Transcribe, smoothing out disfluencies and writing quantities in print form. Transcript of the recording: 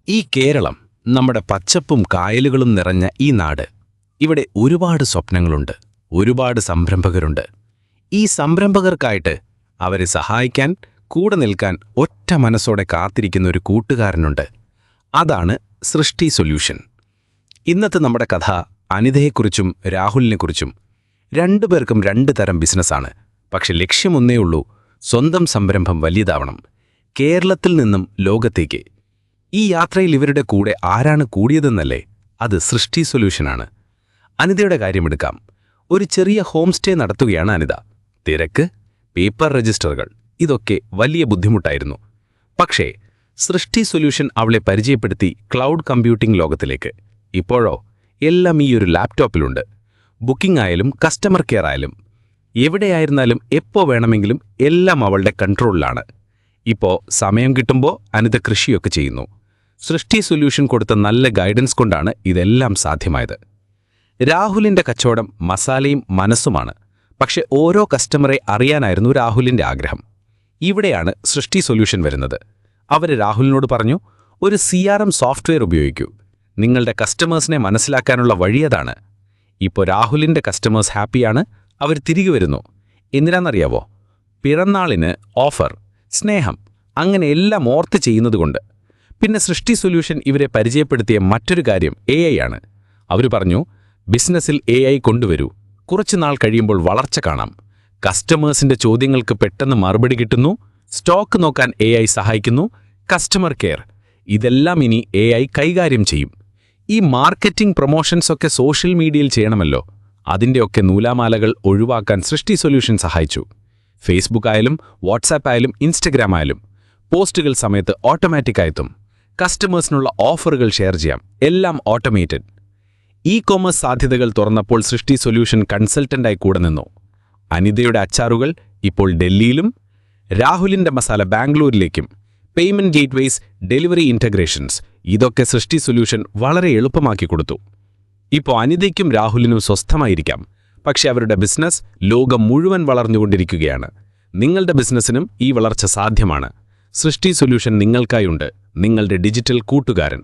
ഈ കേരളം, നമ്മുടെ പച്ചപ്പും കായലുകളും നിറഞ്ഞ ഈ നാട്, ഇവിടെ ഒരുപാട് സ്വപ്നങ്ങളുണ്ട്, ഒരുപാട് സംരംഭകരുണ്ട്. ഈ സംരംഭകർക്കായിട്ട് അവരെ സഹായിക്കാൻ, കൂടെ നിൽക്കാൻ ഒറ്റ മനസ്സോടെ കാത്തിരിക്കുന്ന ഒരു കൂട്ടുകാരനുണ്ട്. അതാണ് സൃഷ്ടി സൊല്യൂഷൻ. ഇന്നത്തെ നമ്മുടെ കഥ അനിതയെക്കുറിച്ചും രാഹുലിനെക്കുറിച്ചും. രണ്ടുപേർക്കും രണ്ട് തരം ബിസിനസ്സാണ്. പക്ഷെ ലക്ഷ്യമൊന്നേ ഉള്ളൂ, സ്വന്തം സംരംഭം വലിയതാവണം. കേരളത്തിൽ നിന്നും ലോകത്തേക്ക്. ഈ യാത്രയിൽ ഇവരുടെ കൂടെ ആരാണ് കൂടിയതെന്നല്ലേ? അത് സൃഷ്ടി സൊല്യൂഷനാണ്. അനിതയുടെ കാര്യമെടുക്കാം. ഒരു ചെറിയ ഹോം സ്റ്റേ നടത്തുകയാണ് അനിത. തിരക്ക്, പേപ്പർ രജിസ്റ്ററുകൾ, ഇതൊക്കെ വലിയ ബുദ്ധിമുട്ടായിരുന്നു. പക്ഷേ സൃഷ്ടി സൊല്യൂഷൻ അവളെ പരിചയപ്പെടുത്തി ക്ലൗഡ് കമ്പ്യൂട്ടിംഗ് ലോകത്തിലേക്ക്. ഇപ്പോഴോ എല്ലാം ഈ ഒരു ലാപ്ടോപ്പിലുണ്ട്. ബുക്കിംഗ് ആയാലും കസ്റ്റമർ കെയർ ആയാലും എവിടെയായിരുന്നാലും എപ്പോൾ വേണമെങ്കിലും എല്ലാം അവളുടെ കൺട്രോളിലാണ്. ഇപ്പോൾ സമയം കിട്ടുമ്പോൾ അനിത കൃഷിയൊക്കെ ചെയ്യുന്നു. സൃഷ്ടി സൊല്യൂഷൻ കൊടുത്ത നല്ല ഗൈഡൻസ് കൊണ്ടാണ് ഇതെല്ലാം സാധ്യമായത്. രാഹുലിൻ്റെ കച്ചവടം മസാലയും മനസ്സുമാണ്. പക്ഷെ ഓരോ കസ്റ്റമറെ അറിയാനായിരുന്നു രാഹുലിൻ്റെ ആഗ്രഹം. ഇവിടെയാണ് സൃഷ്ടി സൊല്യൂഷൻ വരുന്നത്. അവർ രാഹുലിനോട് പറഞ്ഞു, ഒരു CRM സോഫ്റ്റ്വെയർ ഉപയോഗിക്കൂ. നിങ്ങളുടെ കസ്റ്റമേഴ്സിനെ മനസ്സിലാക്കാനുള്ള വഴിയതാണ്. ഇപ്പോൾ രാഹുലിൻ്റെ കസ്റ്റമേഴ്സ് ഹാപ്പിയാണ്. അവർ തിരികെ വരുന്നു. എന്തിനാണെന്നറിയാവോ? പിറന്നാളിന് ഓഫർ, സ്നേഹം, അങ്ങനെ എല്ലാം ഓർത്ത് ചെയ്യുന്നതുകൊണ്ട്. പിന്നെ സൃഷ്ടി സൊല്യൂഷൻ ഇവരെ പരിചയപ്പെടുത്തിയ മറ്റൊരു കാര്യം AI ആണ്. അവർ പറഞ്ഞു, ബിസിനസ്സിൽ AI കൊണ്ടുവരൂ. കുറച്ചുനാൾ കഴിയുമ്പോൾ വളർച്ച കാണാം. കസ്റ്റമേഴ്സിൻ്റെ ചോദ്യങ്ങൾക്ക് പെട്ടെന്ന് മറുപടി കിട്ടുന്നു. സ്റ്റോക്ക് നോക്കാൻ AI സഹായിക്കുന്നു. കസ്റ്റമർ കെയർ, ഇതെല്ലാം ഇനി AI കൈകാര്യം ചെയ്യും. ഈ മാർക്കറ്റിംഗ് പ്രൊമോഷൻസൊക്കെ സോഷ്യൽ മീഡിയയിൽ ചെയ്യണമല്ലോ. അതിൻ്റെയൊക്കെ നൂലാമാലകൾ ഒഴിവാക്കാൻ സൃഷ്ടി സൊല്യൂഷൻ സഹായിച്ചു. ഫേസ്ബുക്ക് ആയാലും വാട്സാപ്പ് ആയാലും ഇൻസ്റ്റഗ്രാം ആയാലും പോസ്റ്റുകൾ സമയത്ത് ഓട്ടോമാറ്റിക്കായെത്തും. കസ്റ്റമേഴ്സിനുള്ള ഓഫറുകൾ ഷെയർ ചെയ്യാം. എല്ലാം ഓട്ടോമേറ്റഡ്. കൊമേഴ്സ് സാധ്യതകൾ തുറന്നപ്പോൾ സൃഷ്ടി സൊല്യൂഷൻ കൺസൾട്ടൻ്റായി കൂടെ നിന്നു. അനിതയുടെ അച്ചാറുകൾ ഇപ്പോൾ ഡൽഹിയിലും, രാഹുലിൻ്റെ masala ബാംഗ്ലൂരിലേക്കും, payment gateways, delivery integrations, ഇതൊക്കെ സൃഷ്ടി സൊല്യൂഷൻ വളരെ എളുപ്പമാക്കി കൊടുത്തു. ഇപ്പോൾ അനിതയ്ക്കും രാഹുലിനും സ്വസ്ഥമായിരിക്കാം. പക്ഷെ അവരുടെ ബിസിനസ് ലോകം മുഴുവൻ വളർന്നുകൊണ്ടിരിക്കുകയാണ്. നിങ്ങളുടെ ബിസിനസ്സിനും ഈ വളർച്ച സാധ്യമാണ്. സൃഷ്ടി സൊല്യൂഷൻ നിങ്ങൾക്കായുണ്ട്, നിങ്ങളുടെ ഡിജിറ്റൽ കൂട്ടുകാരൻ.